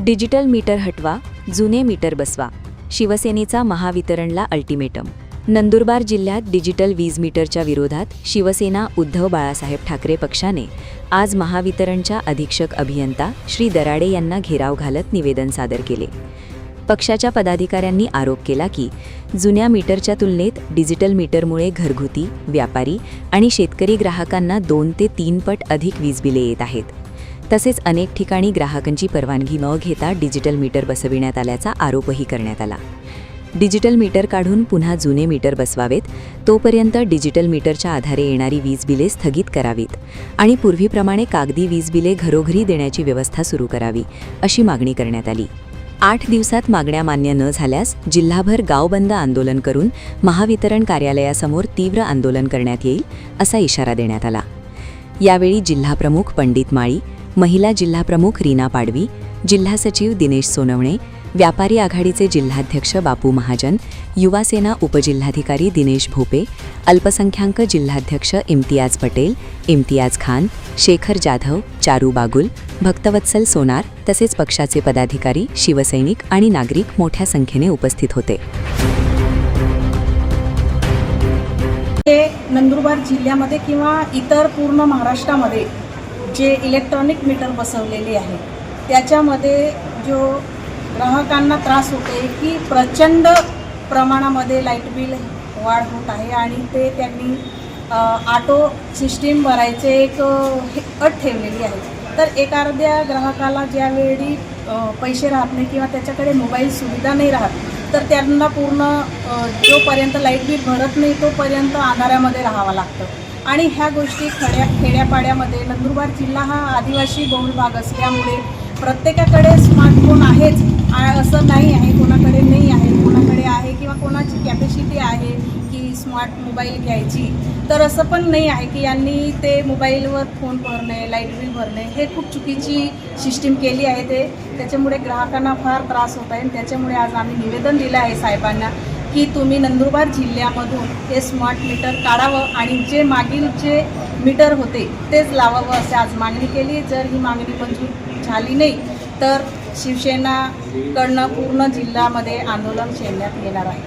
Digital meter हटवा, जुने metre बसवा. शिवसेनेचा महावितरणला अल्टिमेटम. नंदुरबार जिल्ह्यात डिजिटल वीज मीटरच्या विरोधात शिवसेना उद्धव बाळासाहेब ठाकरे पक्षाने आज महावितरणच्या अधीक्षक अभियंता श्री दराडे यांना घेराव घालत निवेदन सादर केले. पक्षाच्या पदाधिकाऱ्यांनी आरोप केला की जुन्या मीटरच्या तुलनेत डिजिटल मीटरमुळे घरगुती, व्यापारी आणि शेतकरी ग्राहकांना 2 ते 3 पट अधिक वीज बिले येत आहेत. तसेच अनेक ठिकाणी ग्राहकांची परवानगी न घेता डिजिटल मीटर बसविण्यात आल्याचा आरोपही करण्यात आला. डिजिटल मीटर काढून पुन्हा जुने मीटर बसवावेत, तोपर्यंत डिजिटल मीटरच्या आधारे येणारी वीज बिले स्थगित करावीत आणि पूर्वीप्रमाणे कागदी वीज बिले घरोघरी देण्याची व्यवस्था सुरू करावी, अशी मागणी करण्यात आली. 8 दिवसात मागण्या मान्य न झाल्यास जिल्हाभर गावबंद आंदोलन करून महावितरण कार्यालयासमोर तीव्र आंदोलन करण्यात येईल, असा इशारा देण्यात आला. यावेळी जिल्हाप्रमुख पंडित माळी, महिला जिल्हाप्रमुख रीना पाडवी, जिल्हा सचिव दिनेश सोनवणे, व्यापारी आघाडीचे जिल्हाध्यक्ष बापू महाजन, युवासेना उपजिल्हाधिकारी दिनेश भोपे, अल्पसंख्याक जिल्हाध्यक्ष इम्तियाज पटेल, इम्तियाज खान, शेखर जाधव, चारू बागुल, भक्तवत्सल सोनार तसेच पक्षाचे पदाधिकारी, शिवसैनिक आणि नागरिक मोठ्या संख्येने उपस्थित होते. नंदुरबार जिल्ह्यामध्ये किंवा इतर पूर्ण महाराष्ट्रामध्ये जे इलेक्ट्रॉनिक मीटर बसवलेले आहे त्याच्यामध्ये जो ग्राहकांना त्रास होते की प्रचंड प्रमाणामध्ये लाईट बिल वाढ होत आहे आणि ते त्यांनी ऑटो सिस्टीम भरायचे एक अट ठेवलेली आहे. तर एखाद्या ग्राहकाला ज्यावेळी पैसे राहत नाही किंवा त्याच्याकडे मोबाईल सुविधा नाही राहत तर त्यांना पूर्ण जोपर्यंत लाईट बिल भरत नाही तोपर्यंत अंधारामध्ये राहावं लागतं. आणि ह्या गोष्टी खेड्यापाड्यामध्ये नंदुरबार जिल्हा हा आदिवासी बहुल भाग असल्यामुळे प्रत्येकाकडे स्मार्टफोन आहेच असं नाही आहे, कोणाकडे नाही आहे, कोणाकडे आहे किंवा कोणाची कॅपॅसिटी आहे की स्मार्ट मोबाईल घ्यायची, तर असं पण नाही आहे की यांनी ते मोबाईलवर फोन भरणे, लाईट बिल भरणे हे खूप चुकीची सिस्टीम केली आहे. त्याच्यामुळे ग्राहकांना फार त्रास होत आहे आणि त्याच्यामुळे आज आम्ही निवेदन दिलं आहे साहेबांना की तुम्ही नंदुरबार जिल्ह्यामधून हे स्मार्ट मीटर काढावं आणि जे मागील जे मीटर होते तेच लावावं असे आज मागणी केली. जर ही मागणी मंजूर झाली नाही तर शिवसेनाकडनं पूर्ण जिल्ह्यामध्ये आंदोलन छेडण्यात येणार आहे.